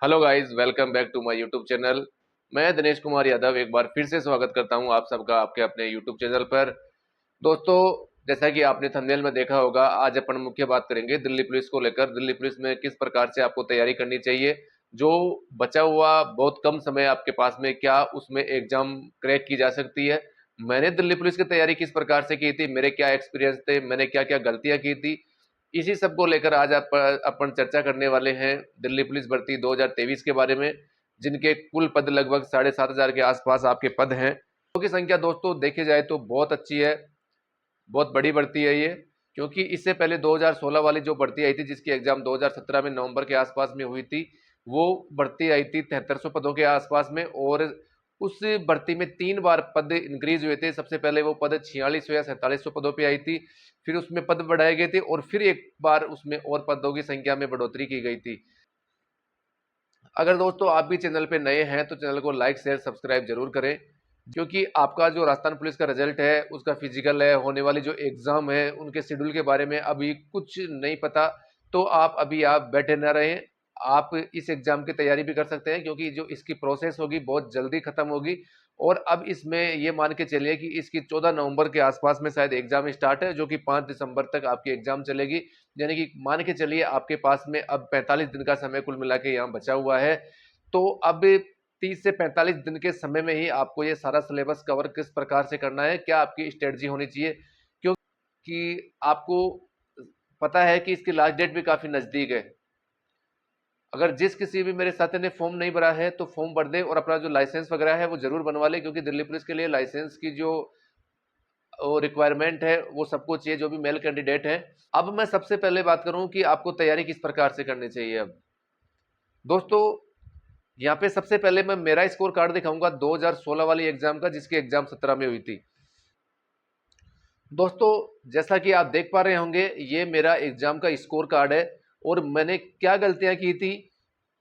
Hello guys, welcome back to my YouTube channel. मैं दिनेश कुमार यादव एक बार फिर से स्वागत करता हूं आप सबका आपके अपने यूट्यूब चैनल पर। दोस्तों, जैसा कि आपने थंबनेल में देखा होगा, आज अपन मुख्य बात करेंगे दिल्ली पुलिस को लेकर। दिल्ली पुलिस में किस प्रकार से आपको तैयारी करनी चाहिए, जो बचा हुआ बहुत कम समय आपके पास में, क्या उसमें एग्जाम क्रैक की जा सकती है। मैंने दिल्ली पुलिस की तैयारी किस प्रकार से की थी, मेरे क्या एक्सपीरियंस थे, मैंने क्या क्या गलतियां की थी, इसी सब को लेकर आज अपन चर्चा करने वाले हैं दिल्ली पुलिस भर्ती 2023 के बारे में, जिनके कुल पद लगभग 7,500 के आसपास आपके पद हैं। पदों की संख्या दोस्तों देखी जाए तो बहुत अच्छी है, बहुत बड़ी भर्ती है ये। क्योंकि इससे पहले 2016 वाली जो भर्ती आई थी, जिसकी एग्जाम 2017 में नवंबर के आसपास में हुई थी, वो भर्ती आई थी 7300 पदों के आसपास में। और उस भर्ती में 3 बार पद इंक्रीज हुए थे। सबसे पहले वो पद 4600 या 4700 पदों पे आई थी, फिर उसमें पद बढ़ाए गए थे, और फिर एक बार उसमें और पदों की संख्या में बढ़ोतरी की गई थी। अगर दोस्तों आप भी चैनल पे नए हैं तो चैनल को लाइक शेयर सब्सक्राइब जरूर करें, क्योंकि आपका जो राजस्थान पुलिस का रिजल्ट है, उसका फिजिकल है, होने वाली जो एग्जाम है, उनके शेड्यूल के बारे में अभी कुछ नहीं पता। तो आप बैठे न रहें, आप इस एग्जाम की तैयारी भी कर सकते हैं, क्योंकि जो इसकी प्रोसेस होगी बहुत जल्दी खत्म होगी। और अब इसमें ये मान के चलिए कि इसकी 14 नवंबर के आसपास में शायद एग्जाम स्टार्ट है, जो कि 5 दिसंबर तक आपकी एग्जाम चलेगी। यानी कि मान के चलिए आपके पास में अब 45 दिन का समय कुल मिला के यहाँ बचा हुआ है। तो अब 30 से 45 दिन के समय में ही आपको ये सारा सिलेबस कवर किस प्रकार से करना है, क्या आपकी स्ट्रेटजी होनी चाहिए, क्योंकि आपको पता है कि इसकी लास्ट डेट भी काफी नजदीक है। अगर जिस किसी भी मेरे साथी ने फॉर्म नहीं भरा है तो फॉर्म भर दे, और अपना जो लाइसेंस वगैरह है वो जरूर बनवा ले, क्योंकि दिल्ली पुलिस के लिए लाइसेंस की जो रिक्वायरमेंट है वो सबको चाहिए, जो भी मेल कैंडिडेट है। अब मैं सबसे पहले बात करूं कि आपको तैयारी किस प्रकार से करनी चाहिए। अब दोस्तों, यहाँ पे सबसे पहले मैं मेरा स्कोर कार्ड दिखाऊंगा 2016 वाली एग्जाम का, जिसकी एग्जाम 17 में हुई थी। दोस्तों, जैसा कि आप देख पा रहे होंगे, ये मेरा एग्जाम का स्कोर कार्ड है, और मैंने क्या गलतियां की थी,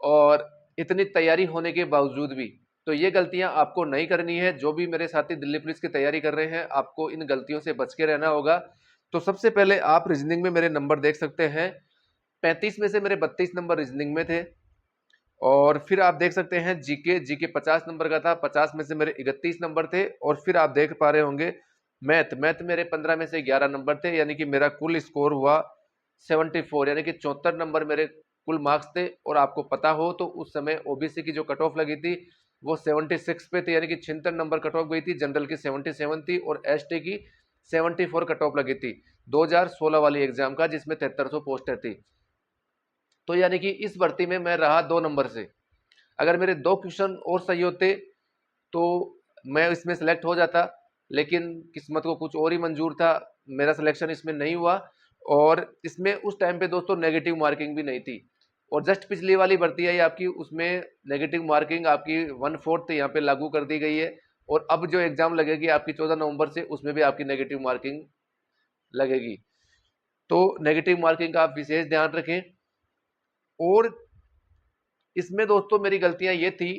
और इतनी तैयारी होने के बावजूद भी। तो ये गलतियां आपको नहीं करनी है। जो भी मेरे साथी दिल्ली पुलिस की तैयारी कर रहे हैं, आपको इन गलतियों से बच के रहना होगा। तो सबसे पहले आप रीजनिंग में मेरे नंबर देख सकते हैं। 35 में से मेरे 32 नंबर रीजनिंग में थे। और फिर आप देख सकते हैं जीके जीके 50 नंबर का था, 50 में से मेरे 31 नंबर थे। और फिर आप देख पा रहे होंगे मैथ मैथ मेरे 15 में से 11 नंबर थे, यानी कि मेरा कुल स्कोर हुआ 74, यानी कि 74 नंबर मेरे कुल मार्क्स थे। और आपको पता हो तो उस समय ओबीसी की जो कट ऑफ लगी थी वो 76 पे थी, यानी कि 76 नंबर कट ऑफ गई थी। जनरल की 77 थी, और एसटी की 74 कट ऑफ लगी थी 2016 वाली एग्जाम का, जिसमें 7300 पोस्टें थी। तो यानी कि इस भर्ती में मैं रहा 2 नंबर से। अगर मेरे 2 क्वेश्चन और सही होते तो मैं इसमें सेलेक्ट हो जाता, लेकिन किस्मत को कुछ और ही मंजूर था, मेरा सिलेक्शन इसमें नहीं हुआ। और इसमें उस टाइम पे दोस्तों नेगेटिव मार्किंग भी नहीं थी। और जस्ट पिछली वाली भर्ती आई आपकी, उसमें नेगेटिव मार्किंग आपकी 1/4 यहाँ पे लागू कर दी गई है। और अब जो एग्जाम लगेगी आपकी 14 नवंबर से, उसमें भी आपकी नेगेटिव मार्किंग लगेगी। तो नेगेटिव मार्किंग का आप विशेष ध्यान रखें। और इसमें दोस्तों मेरी गलतियां ये थी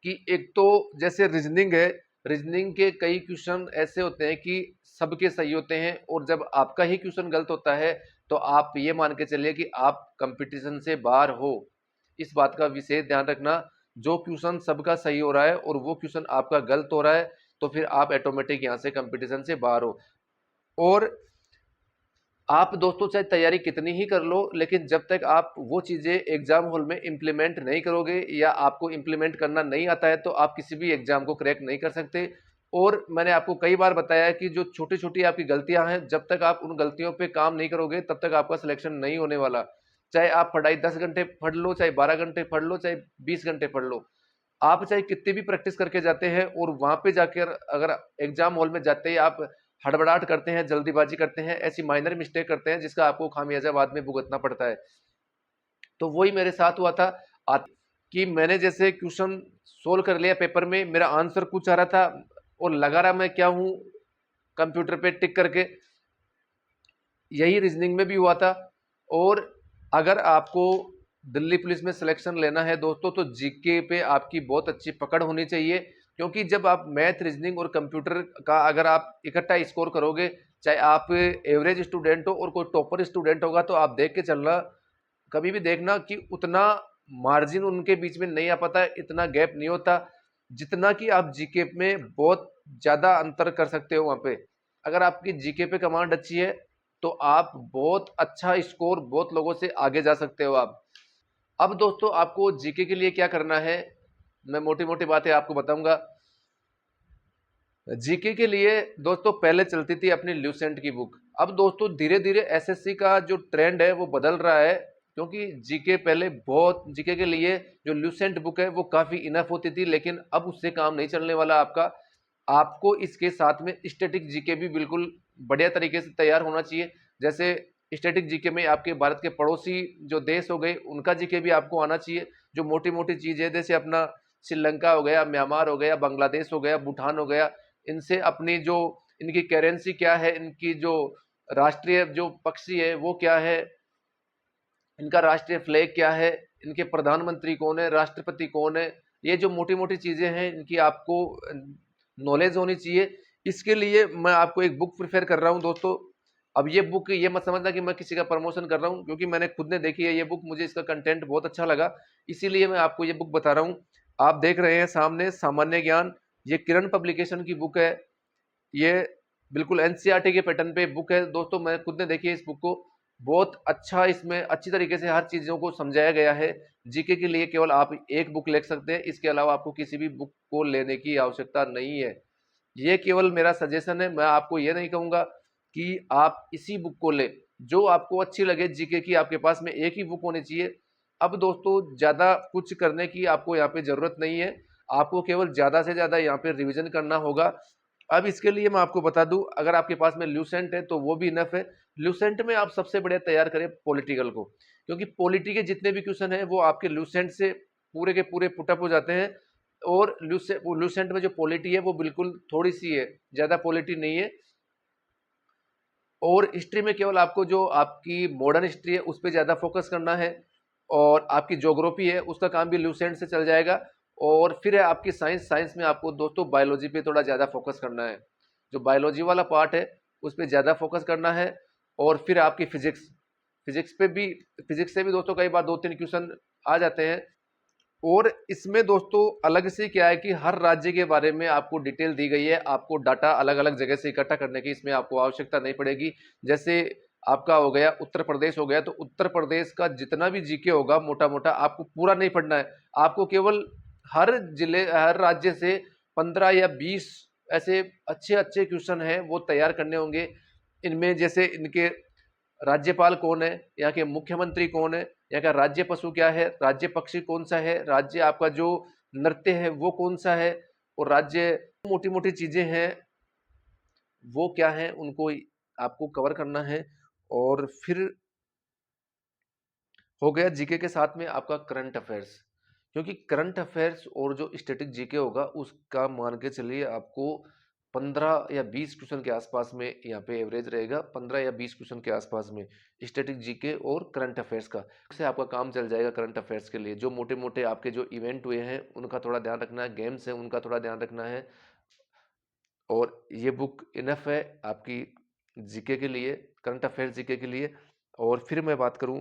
कि एक तो जैसे रीजनिंग है, रीजनिंग के कई क्वेश्चन ऐसे होते हैं कि सबके सही होते हैं, और जब आपका ही क्वेश्चन गलत होता है तो आप ये मान के चलिए कि आप कंपटीशन से बाहर हो। इस बात का विशेष ध्यान रखना। जो क्वेश्चन सबका सही हो रहा है और वो क्वेश्चन आपका गलत हो रहा है, तो फिर आप ऑटोमेटिक यहाँ से कंपटीशन से बाहर हो। और आप दोस्तों चाहे तैयारी कितनी ही कर लो, लेकिन जब तक आप वो चीज़ें एग्जाम हॉल में इंप्लीमेंट नहीं करोगे, या आपको इंप्लीमेंट करना नहीं आता है, तो आप किसी भी एग्जाम को क्रैक नहीं कर सकते। और मैंने आपको कई बार बताया कि जो छोटी छोटी आपकी गलतियां हैं, जब तक आप उन गलतियों पे काम नहीं करोगे, तब तक आपका सिलेक्शन नहीं होने वाला। चाहे आप पढ़ाई 10 घंटे पढ़ लो, चाहे 12 घंटे पढ़ लो, चाहे 20 घंटे पढ़ लो, आप चाहे कितनी भी प्रैक्टिस करके जाते हैं, और वहां पे जाकर अगर एग्जाम हॉल में जाते ही आप हड़बड़ाहट करते हैं, जल्दीबाजी करते हैं, ऐसी माइनर मिस्टेक करते हैं जिसका आपको खामियाजा बाद में भुगतना पड़ता है। तो वही मेरे साथ हुआ था। कि मैंने जैसे क्वेश्चन सोल्व कर लिया पेपर में, मेरा आंसर कुछ आ रहा था, और लगा रहा मैं क्या हूं कंप्यूटर पे टिक करके। यही रीजनिंग में भी हुआ था। और अगर आपको दिल्ली पुलिस में सिलेक्शन लेना है दोस्तों, तो जीके पे आपकी बहुत अच्छी पकड़ होनी चाहिए। क्योंकि जब आप मैथ, रीजनिंग और कंप्यूटर का अगर आप इकट्ठा स्कोर करोगे, चाहे आप एवरेज स्टूडेंट हो और कोई टॉपर स्टूडेंट होगा, तो आप देख के चलना, कभी भी देखना कि उतना मार्जिन उनके बीच में नहीं आ पाता, इतना गैप नहीं होता जितना कि आप जीके में बहुत ज्यादा अंतर कर सकते हो। वहां पे अगर आपकी जीके पे कमांड अच्छी है तो आप बहुत अच्छा स्कोर, बहुत लोगों से आगे जा सकते हो आप। अब दोस्तों आपको जीके के लिए क्या करना है, मैं मोटी मोटी बातें आपको बताऊंगा। जीके के लिए दोस्तों पहले चलती थी अपनी ल्यूसेंट की बुक। अब दोस्तों धीरे धीरे एसएससी का जो ट्रेंड है वो बदल रहा है, क्योंकि जीके पहले बहुत, जीके के लिए जो ल्यूसेंट बुक है वो काफी इनफ होती थी, लेकिन अब उससे काम नहीं चलने वाला आपका। आपको इसके साथ में स्टैटिक जीके भी बिल्कुल बढ़िया तरीके से तैयार होना चाहिए। जैसे स्टैटिक जीके में आपके भारत के पड़ोसी जो देश हो गए उनका जीके भी आपको आना चाहिए। जो मोटी मोटी चीजें जैसे अपना श्रीलंका हो गया, म्यांमार हो गया, बांग्लादेश हो गया, भूटान हो गया, इनसे अपनी जो इनकी करेंसी क्या है, इनकी जो राष्ट्रीय जो पक्षी है वो क्या है, इनका राष्ट्रीय फ्लैग क्या है, इनके प्रधानमंत्री कौन है, राष्ट्रपति कौन है, ये जो मोटी मोटी चीजें हैं इनकी आपको नॉलेज होनी चाहिए। इसके लिए मैं आपको एक बुक प्रिफेयर कर रहा हूं दोस्तों। अब ये बुक, ये मत समझना कि मैं किसी का प्रमोशन कर रहा हूं, क्योंकि मैंने खुद ने देखी है ये बुक, मुझे इसका कंटेंट बहुत अच्छा लगा, इसीलिए मैं आपको ये बुक बता रहा हूं। आप देख रहे हैं सामने सामान्य ज्ञान, ये किरण पब्लिकेशन की बुक है। ये बिल्कुल एनसीईआरटी के पैटर्न पे बुक है दोस्तों, मैं खुद ने देखी है इस बुक को। बहुत अच्छा, इसमें अच्छी तरीके से हर चीजों को समझाया गया है। जीके के लिए केवल आप एक बुक ले सकते हैं, इसके अलावा आपको किसी भी बुक को लेने की आवश्यकता नहीं है। ये केवल मेरा सजेशन है, मैं आपको ये नहीं कहूंगा कि आप इसी बुक को ले, जो आपको अच्छी लगे जीके की, आपके पास में एक ही बुक होनी चाहिए। अब दोस्तों ज्यादा कुछ करने की आपको यहाँ पे जरूरत नहीं है, आपको केवल ज्यादा से ज्यादा यहाँ पे रिवीजन करना होगा। अब इसके लिए मैं आपको बता दूं, अगर आपके पास में ल्यूसेंट है तो वो भी इनफ है। ल्यूसेंट में आप सबसे बढ़िया तैयार करें पॉलिटिकल को, क्योंकि पॉलिटी के जितने भी क्वेश्चन हैं वो आपके ल्यूसेंट से पूरे के पूरे पुटअप हो जाते हैं। और ल्यूसेंट में जो पॉलिटी है वो बिल्कुल थोड़ी सी है, ज्यादा पॉलिटी नहीं है। और हिस्ट्री में केवल आपको जो आपकी मॉडर्न हिस्ट्री है उस पर ज्यादा फोकस करना है, और आपकी ज्योग्राफी है उसका काम भी ल्यूसेंट से चल जाएगा। और फिर है आपकी साइंस, साइंस में आपको दोस्तों बायोलॉजी पे थोड़ा ज्यादा फोकस करना है, जो बायोलॉजी वाला पार्ट है उस पर ज्यादा फोकस करना है। और फिर आपकी फिजिक्स, फिजिक्स पे भी, फिजिक्स से भी दोस्तों कई बार दो तीन क्वेश्चन आ जाते हैं। और इसमें दोस्तों अलग से क्या है कि हर राज्य के बारे में आपको डिटेल दी गई है, आपको डाटा अलग अलग जगह से इकट्ठा करने की इसमें आपको आवश्यकता नहीं पड़ेगी। जैसे आपका हो गया उत्तर प्रदेश हो गया, तो उत्तर प्रदेश का जितना भी जीके होगा मोटा मोटा आपको पूरा नहीं पढ़ना है, आपको केवल हर जिले, हर राज्य से 15 या 20 ऐसे अच्छे अच्छे क्वेश्चन हैं वो तैयार करने होंगे। इनमें जैसे इनके राज्यपाल कौन है, यहाँ के मुख्यमंत्री कौन है, यहाँ का राज्य पशु क्या है, राज्य पक्षी कौन सा है, राज्य आपका जो नृत्य है वो कौन सा है, और राज्य मोटी मोटी चीजें हैं वो क्या है, उनको आपको कवर करना है। और फिर हो गया जीके के साथ में आपका करंट अफेयर्स, क्योंकि करंट अफेयर्स और जो स्टैटिक जीके होगा उसका मान के चलिए आपको 15 या 20 क्वेश्चन के आसपास में यहाँ पे एवरेज रहेगा, 15 या 20 क्वेश्चन के आसपास में स्टैटिक जीके और करंट अफेयर्स का, उससे आपका काम चल जाएगा। करंट अफेयर्स के लिए जो मोटे मोटे आपके जो इवेंट हुए हैं उनका थोड़ा ध्यान रखना है, गेम्स हैं उनका थोड़ा ध्यान रखना है। और ये बुक इनफ है आपकी जीके के लिए, करंट अफेयर्स जीके के लिए। और फिर मैं बात करूं,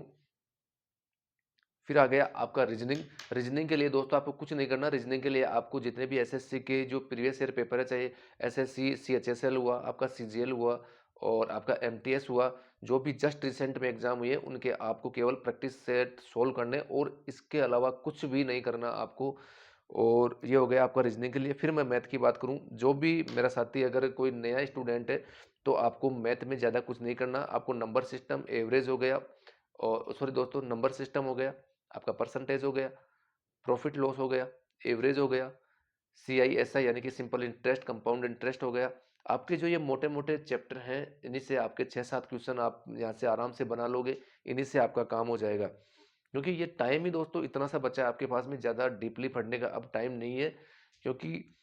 फिर आ गया आपका रीजनिंग। रीजनिंग के लिए दोस्तों आपको कुछ नहीं करना, रीजनिंग के लिए आपको जितने भी एसएससी के जो प्रीवियस ईयर पेपर है, चाहे एसएससी सीएचएसएल हुआ, आपका सीजीएल हुआ और आपका एमटीएस हुआ, जो भी जस्ट रिसेंट में एग्जाम हुए उनके आपको केवल प्रैक्टिस सेट सोल्व करने, और इसके अलावा कुछ भी नहीं करना आपको। और ये हो गया आपका रीजनिंग के लिए। फिर मैं मैथ की बात करूं, जो भी मेरा साथी अगर कोई नया स्टूडेंट है तो आपको मैथ में ज़्यादा कुछ नहीं करना, आपको नंबर सिस्टम, एवरेज हो गया, और सॉरी दोस्तों नंबर सिस्टम हो गया, आपका परसेंटेज हो गया, प्रॉफिट लॉस हो गया, एवरेज हो गया, CISI यानी कि सिंपल इंटरेस्ट, कंपाउंड इंटरेस्ट हो गया। आपके जो ये मोटे मोटे चैप्टर हैं इन्हीं से आपके 6-7 क्वेश्चन आप यहाँ से आराम से बना लोगे, इन्हीं से आपका काम हो जाएगा। क्योंकि ये टाइम ही दोस्तों इतना सा बचा है आपके पास में, ज़्यादा डीपली पढ़ने का अब टाइम नहीं है। क्योंकि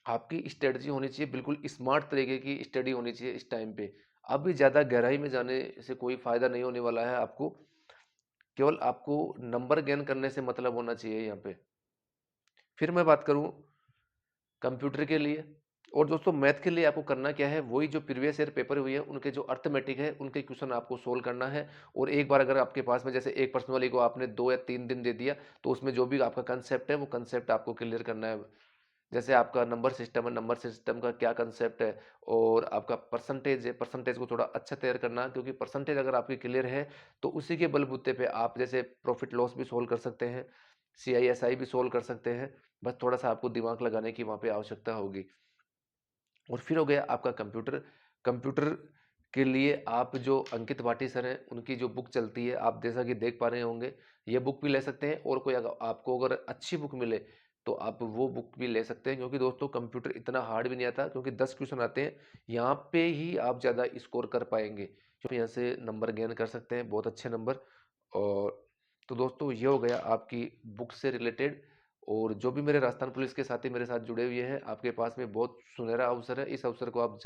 आपकी स्ट्रेटजी होनी चाहिए, बिल्कुल स्मार्ट तरीके की स्टडी होनी चाहिए इस टाइम पे। अभी ज़्यादा गहराई में जाने से कोई फ़ायदा नहीं होने वाला है आपको, केवल आपको नंबर गेन करने से मतलब होना चाहिए यहाँ पे। फिर मैं बात करूँ कंप्यूटर के लिए, और दोस्तों मैथ के लिए आपको करना क्या है, वही जो प्रीवियस ईयर पेपर हुए हैं उनके जो अर्थमेटिक है उनके क्वेश्चन आपको सोल्व करना है। और एक बार अगर आपके पास में जैसे एक प्रश्न वाली को आपने 2 या 3 दिन दे दिया, तो उसमें जो भी आपका कंसेप्ट है वो कंसेप्ट आपको क्लियर करना है। जैसे आपका नंबर सिस्टम है, नंबर सिस्टम का क्या कंसेप्ट है, और आपका परसेंटेज है, परसेंटेज को थोड़ा अच्छा तैयार करना, क्योंकि परसेंटेज अगर आपकी क्लियर है तो उसी के बलबूते पे आप जैसे प्रॉफिट लॉस भी सोल्व कर सकते हैं, CISI भी सोल्व कर सकते हैं। बस थोड़ा सा आपको दिमाग लगाने की वहाँ पे आवश्यकता होगी। और फिर हो गया आपका कंप्यूटर। कंप्यूटर के लिए आप जो अंकित भाटी सर हैं उनकी जो बुक चलती है, आप जैसा कि देख पा रहे होंगे, ये बुक भी ले सकते हैं। और कोई अगर आपको अगर अच्छी बुक मिले तो आप वो बुक भी ले सकते हैं, क्योंकि दोस्तों कंप्यूटर इतना हार्ड भी नहीं आता, क्योंकि 10 क्वेश्चन आते हैं। यहाँ पे ही आप ज़्यादा स्कोर कर पाएंगे, क्योंकि यहाँ से नंबर गेन कर सकते हैं, बहुत अच्छे नंबर। और तो दोस्तों ये हो गया आपकी बुक से रिलेटेड। और जो भी मेरे राजस्थान पुलिस के साथी मेरे साथ जुड़े हुए हैं, आपके पास में बहुत सुनहरा अवसर है, इस अवसर को आप